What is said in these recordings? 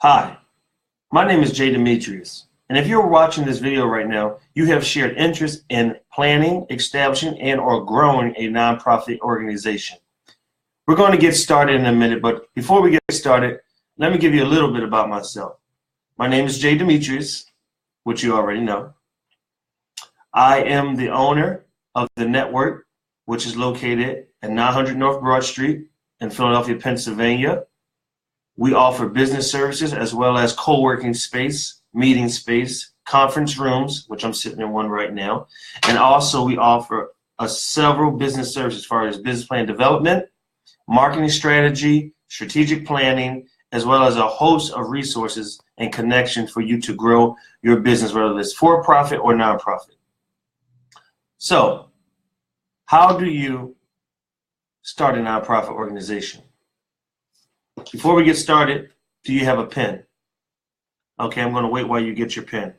Hi, my name is Demetrius, and if you're watching this video right now, you have shared interest in planning, establishing, and or growing a nonprofit organization. We're going to get started in a minute, but before we get started, let me give you a little bit about myself. My name is Demetrius, which you already know. I am the owner of the network, which is located at 900 North Broad Street in Philadelphia, Pennsylvania. We offer business services as well as co-working space, meeting space, conference rooms, which I'm sitting in one right now. And also we offer several business services as far as business plan development, marketing strategy, strategic planning, as well as a host of resources and connections for you to grow your business, whether it's for-profit or nonprofit. So, how do you start a nonprofit organization? Before we get started, do you have a pen? Okay, I'm going to wait while you get your pen.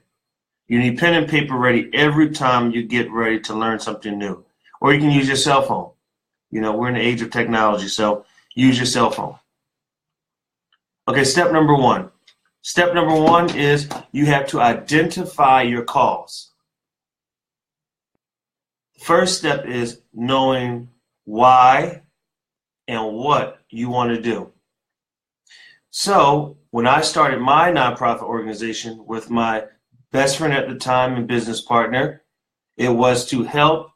You need pen and paper ready every time you get ready to learn something new. Or you can use your cell phone. You know, we're in the age of technology, so use your cell phone. Okay, step number one. Step number one is you have to identify your cause. First step is knowing why and what you want to do. So when I started my nonprofit organization with my best friend at the time and business partner, it was to help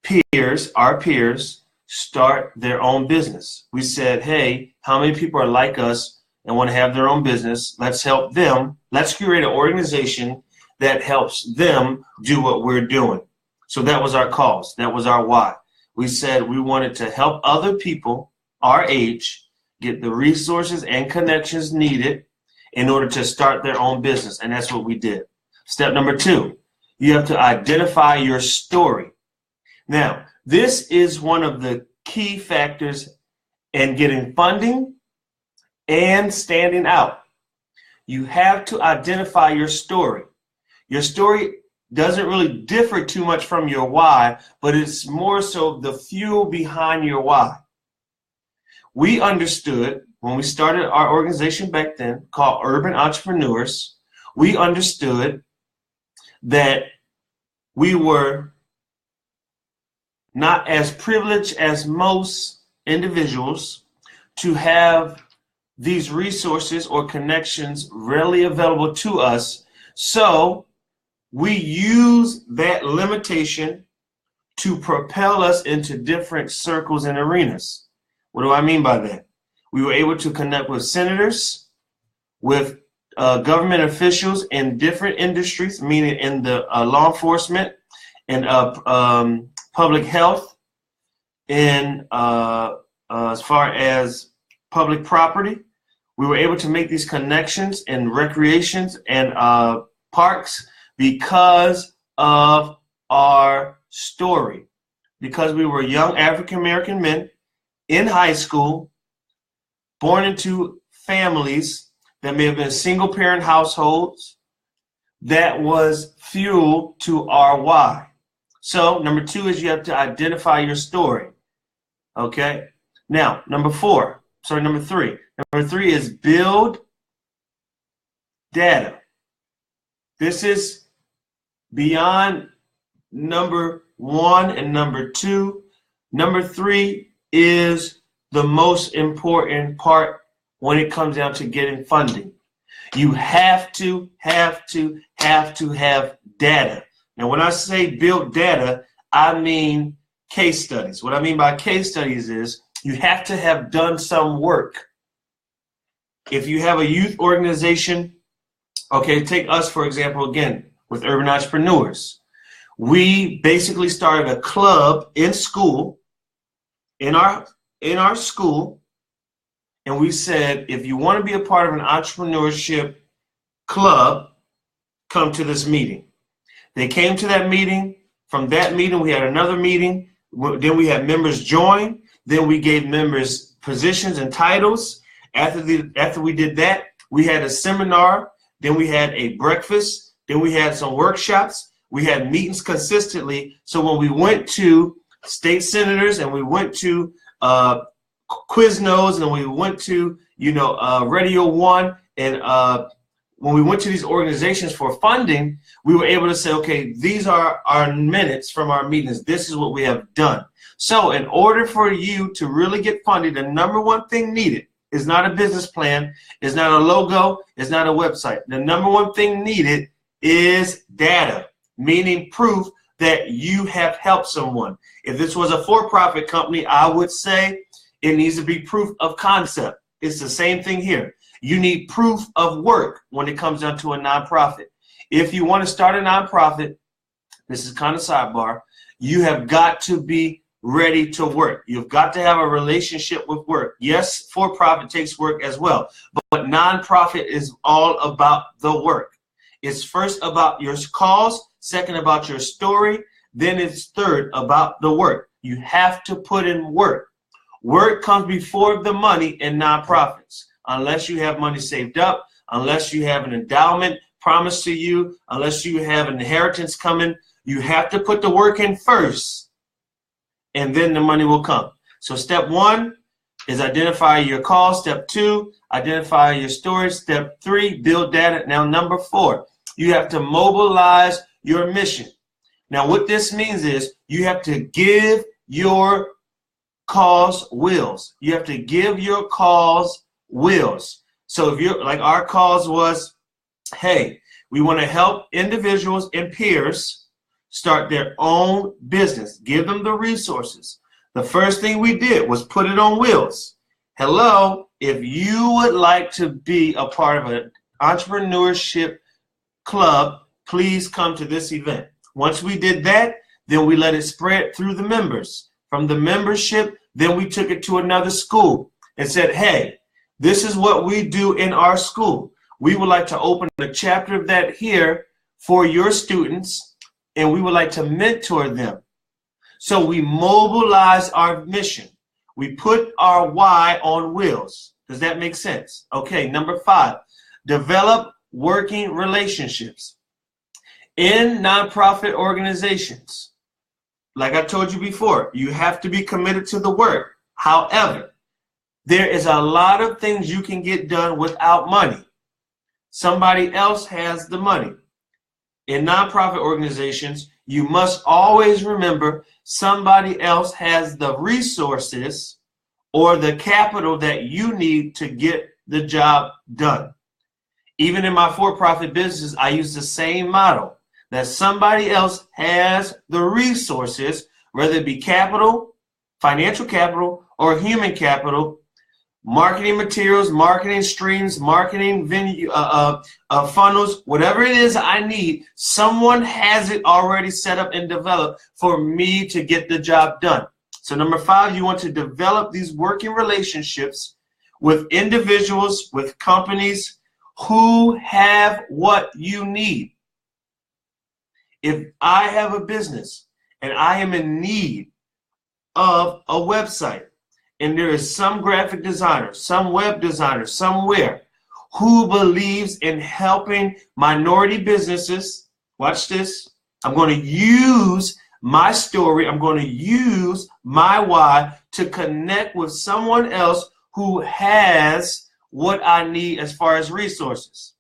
peers, our peers, start their own business. We said, hey, how many people are like us and want to have their own business? Let's help them. Let's create an organization that helps them do what we're doing. So that was our cause. That was our why. We said we wanted to help other people our age get the resources and connections needed in order to start their own business. And that's what we did. Step number two, you have to identify your story. Now, this is one of the key factors in getting funding and standing out. You have to identify your story. Your story doesn't really differ too much from your why, but it's more so the fuel behind your why. We understood when we started our organization back then called Urban Entrepreneurs, we understood that we were not as privileged as most individuals to have these resources or connections readily available to us. So we use that limitation to propel us into different circles and arenas. What do I mean by that? We were able to connect with senators, with government officials in different industries, meaning in the law enforcement and public health, and as far as public property. We were able to make these connections in recreations and parks because of our story, because we were young African-American men in high school, born into families that may have been single parent households. That was fuel to our why. So number two is you have to identify your story. Okay. Now, number three. Number three is build data. This is beyond number one and number two. Number three is the most important part when it comes down to getting funding. You have to have data. Now, when I say build data, I mean case studies. What I mean by case studies is you have to have done some work. If you have a youth organization, okay, take us, for example, again, with Urban Entrepreneurs. We basically started a club in school, in our school, and we said, if you want to be a part of an entrepreneurship club, come to this meeting. They came to that meeting. From that meeting, we had another meeting. Then we had members join. Then we gave members positions and titles. After we did that, we had a seminar. Then we had a breakfast. Then we had some workshops. We had meetings consistently. So when we went to state senators and we went to Quiznos and we went to Radio 1 And when we went to these organizations for funding, we were able to say, okay, these are our minutes from our meetings. This is what we have done. So in order for you to really get funded, the number one thing needed is not a business plan, is not a logo, is not a website. The number one thing needed is data, meaning proof that you have helped someone. If this was a for-profit company, I would say it needs to be proof of concept. It's the same thing here. You need proof of work when it comes down to a nonprofit. If you want to start a nonprofit, this is kind of sidebar, you have got to be ready to work. You've got to have a relationship with work. Yes, for-profit takes work as well, but nonprofit is all about the work. It's first about your cause, second about your story, then it's third about the work. You have to put in work. Work comes before the money in nonprofits. Unless you have money saved up, unless you have an endowment promised to you, unless you have an inheritance coming, you have to put the work in first, and then the money will come. So step one is identify your cause. Step two, identify your story. Step three, build data. Now, number four, you have to mobilize your mission. Now, what this means is you have to give your cause wheels. You have to give your cause wheels. So if you're like, our cause was, hey, we want to help individuals and peers start their own business. Give them the resources. The first thing we did was put it on wheels. Hello, if you would like to be a part of an entrepreneurship club, please come to this event. Once we did that, then we let it spread through the members. From the membership, then we took it to another school and said, hey, this is what we do in our school. We would like to open a chapter of that here for your students, and we would like to mentor them. So we mobilize our mission. We put our why on wheels. Does that make sense? Okay, number five, develop working relationships. In nonprofit organizations, like I told you before, you have to be committed to the work. However, there is a lot of things you can get done without money. Somebody else has the money. In nonprofit organizations, you must always remember somebody else has the resources or the capital that you need to get the job done. Even in my for-profit business, I use the same model, that somebody else has the resources, whether it be capital, financial capital, or human capital, marketing materials, marketing streams, marketing venue, funnels, whatever it is I need, someone has it already set up and developed for me to get the job done. So number five, you want to develop these working relationships with individuals, with companies who have what you need. If I have a business and I am in need of a website, and there is some graphic designer, some web designer somewhere who believes in helping minority businesses, watch this, I'm going to use my story, I'm going to use my why to connect with someone else who has what I need as far as resources.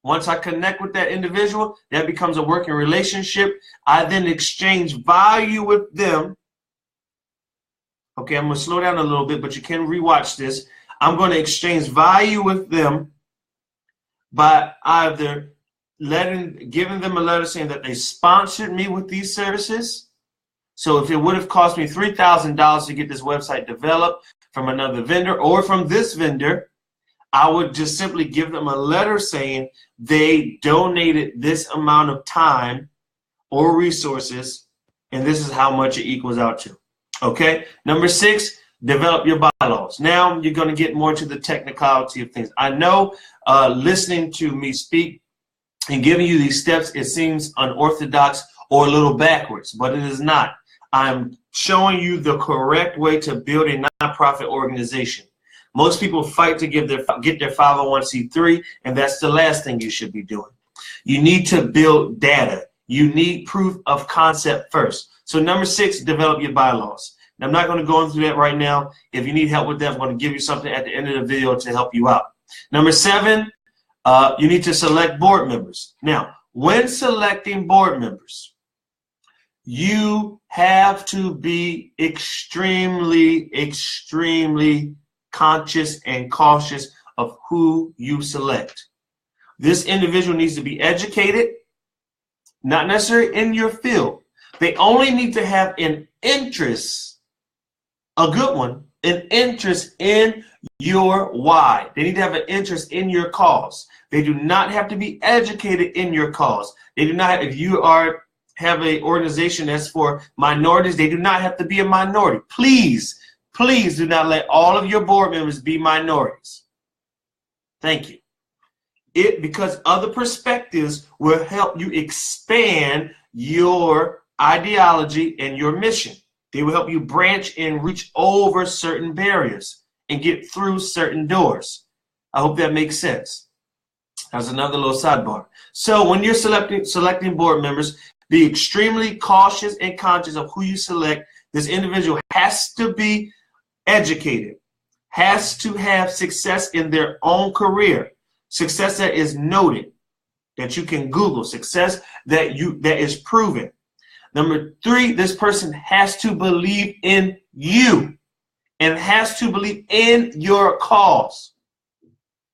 Once I connect with that individual, that becomes a working relationship. I then exchange value with them. Okay, I'm going to slow down a little bit, but you can rewatch this. I'm going to exchange value with them by either giving them a letter saying that they sponsored me with these services. So if it would have cost me $3,000 to get this website developed from another vendor or from this vendor, I would just simply give them a letter saying they donated this amount of time or resources, and this is how much it equals out to. Okay, number six, develop your bylaws. Now you're going to get more into the technicality of things. I know listening to me speak and giving you these steps, it seems unorthodox or a little backwards, but it is not. I'm showing you the correct way to build a nonprofit organization. Most people fight to get their 501c3, and that's the last thing you should be doing. You need to build data. You need proof of concept first. So number six, develop your bylaws. Now, I'm not going to go into that right now. If you need help with that, I'm going to give you something at the end of the video to help you out. Number 7, you need to select board members. Now, when selecting board members, you have to be extremely, extremely conscious and cautious of who you select. This individual needs to be educated, not necessarily in your field. They only need to have an interest, a good one, an interest in your why. They need to have an interest in your cause. They do not have to be educated in your cause. They do not have, if you have an organization that's for minorities, they do not have to be a minority. Please, please do not let all of your board members be minorities. Thank you. Because other perspectives will help you expand your ideology and your mission. They will help you branch and reach over certain barriers and get through certain doors. I hope that makes sense. That's another little sidebar. So when you're selecting board members, be extremely cautious and conscious of who you select. This individual has to be educated, has to have success in their own career, success that is noted, that you can Google, success that is proven. Number 3, this person has to believe in you and has to believe in your cause.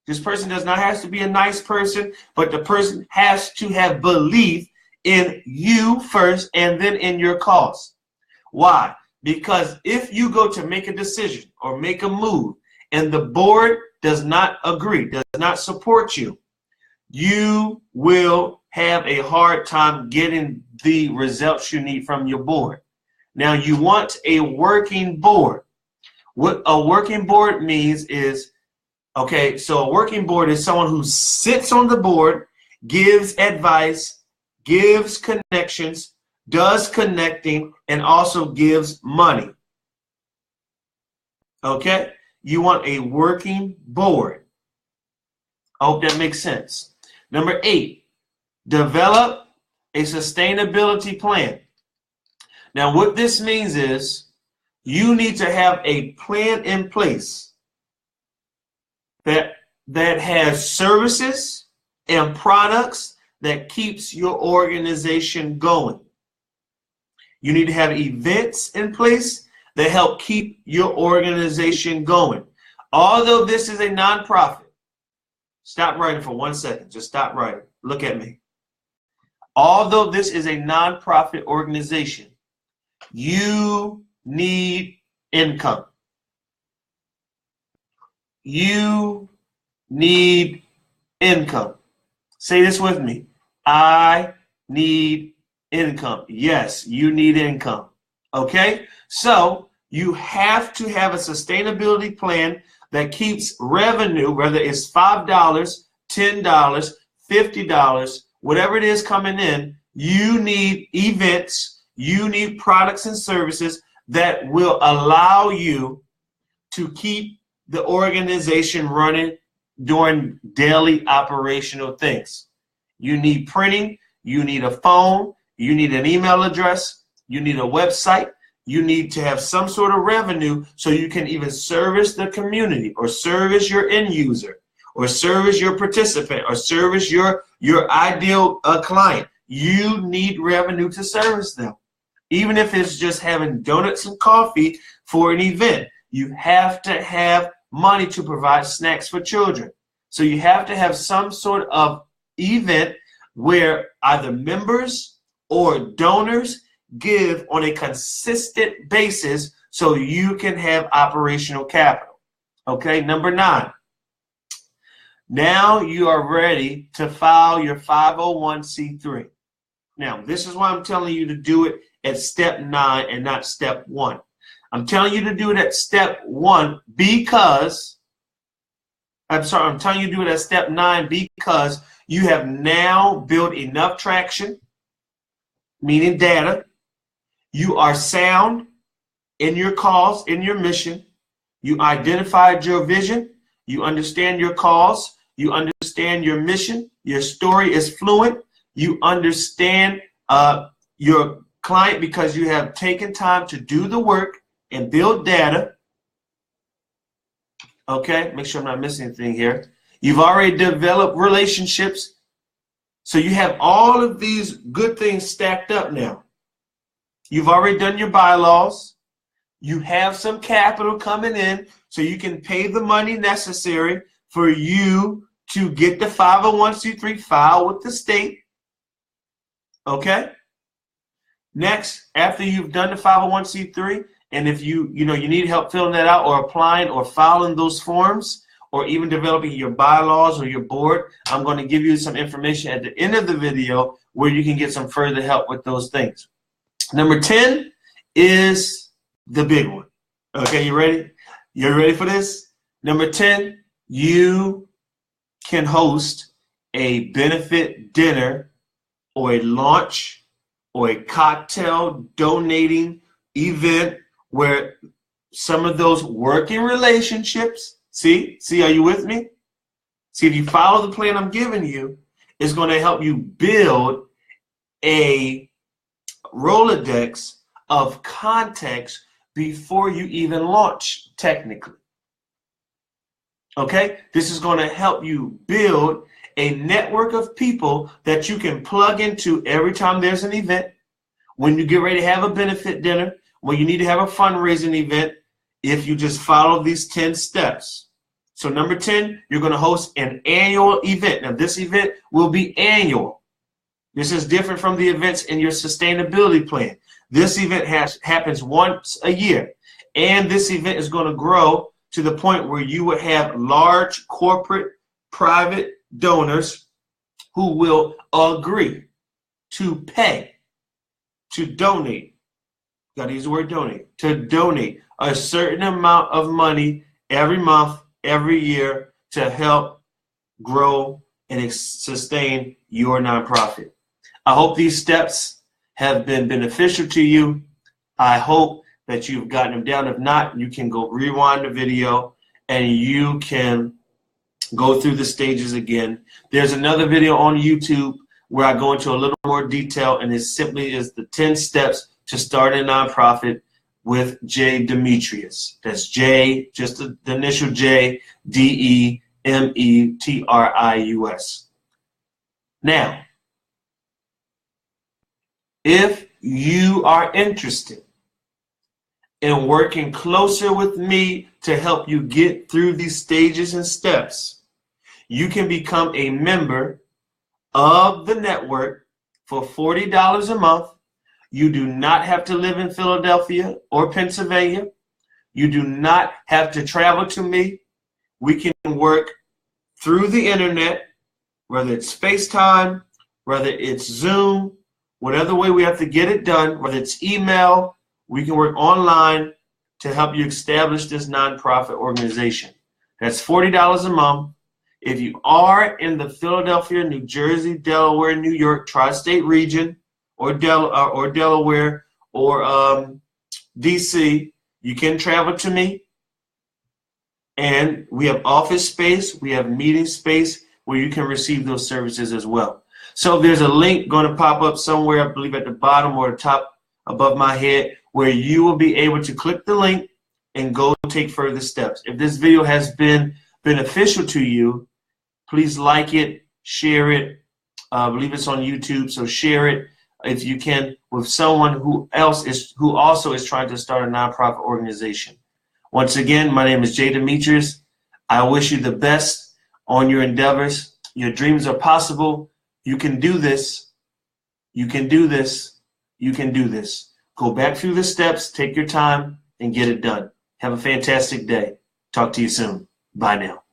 This person does not have to be a nice person, but the person has to have belief in you first and then in your cause. Why? Because if you go to make a decision or make a move and the board does not agree, does not support you, you will have a hard time getting the results you need from your board. Now, you want a working board. What a working board means is, okay, so a working board is someone who sits on the board, gives advice, gives connections, does connecting, and also gives money. Okay? You want a working board. I hope that makes sense. Number 8, develop a sustainability plan. Now, what this means is you need to have a plan in place that has services and products that keeps your organization going. You need to have events in place that help keep your organization going. Although this is a nonprofit, stop writing for 1 second. Just stop writing. Look at me. Although this is a nonprofit organization, you need income. You need income. Say this with me. I need income. Yes, you need income. Okay? So you have to have a sustainability plan that keeps revenue, whether it's $5, $10, $50, whatever it is coming in. You need events, you need products and services that will allow you to keep the organization running doing daily operational things. You need printing, you need a phone, you need an email address, you need a website, you need to have some sort of revenue so you can even service the community or service your end user or service your participant or service your ideal client. You need revenue to service them. Even if it's just having donuts and coffee for an event, you have to have money to provide snacks for children. So you have to have some sort of event where either members or donors give on a consistent basis so you can have operational capital. Okay, number 9. Now you are ready to file your 501c3. Now, this is why I'm telling you to do it at step 9 and not step 1. I'm telling you to do it at step 1 because, I'm telling you to do it at step 9 because you have now built enough traction, meaning data. You are sound in your cause, in your mission. You identified your vision. You understand your cause. You understand your mission. Your story is fluent. You understand your client because you have taken time to do the work and build data. Okay, make sure I'm not missing anything here. You've already developed relationships. So you have all of these good things stacked up now. You've already done your bylaws. You have some capital coming in so you can pay the money necessary for you to get the 501c3 file with the state. Okay? Next, after you've done the 501c3, and if you need help filling that out or applying or filing those forms or even developing your bylaws or your board, I'm going to give you some information at the end of the video where you can get some further help with those things. Number 10 is the big one. Okay, you ready? You ready for this? Number 10, you can host a benefit dinner or a launch or a cocktail donating event where some of those working relationships, see, are you with me? See, if you follow the plan I'm giving you, it's going to help you build a Rolodex of contacts before you even launch technically. Okay? This is going to help you build a network of people that you can plug into every time there's an event, when you get ready to have a benefit dinner, when you need to have a fundraising event, if you just follow these 10 steps. So number 10, you're going to host an annual event. Now this event will be annual. This is different from the events in your sustainability plan. This event happens once a year, and this event is going to grow to the point where you will have large corporate private donors who will agree to pay, to donate. Got to use the word donate. To donate a certain amount of money every month, every year to help grow and sustain your nonprofit. I hope these steps have been beneficial to you. I hope that you've gotten them down. If not, you can go rewind the video and you can go through the stages again. There's another video on YouTube where I go into a little more detail, and it simply is the 10 steps to start a nonprofit with J. Demetrius. That's J, just the initial J, Demetrius. Now, if you are interested in working closer with me to help you get through these stages and steps, you can become a member of the network for $40 a month. You do not have to live in Philadelphia or Pennsylvania. You do not have to travel to me. We can work through the internet, whether it's FaceTime, whether it's Zoom, whatever way we have to get it done, whether it's email, we can work online to help you establish this nonprofit organization. That's $40 a month. If you are in the Philadelphia, New Jersey, Delaware, New York, tri-state region, or Delaware, or DC, you can travel to me. And we have office space, we have meeting space where you can receive those services as well. So there's a link going to pop up somewhere, I believe at the bottom or the top above my head, where you will be able to click the link and go take further steps. If this video has been beneficial to you, please like it, share it. I believe it's on YouTube, so share it if you can with someone who also is trying to start a nonprofit organization. Once again, my name is J. Demetrius. I wish you the best on your endeavors. Your dreams are possible. You can do this. You can do this. You can do this. Go back through the steps, take your time, and get it done. Have a fantastic day. Talk to you soon. Bye now.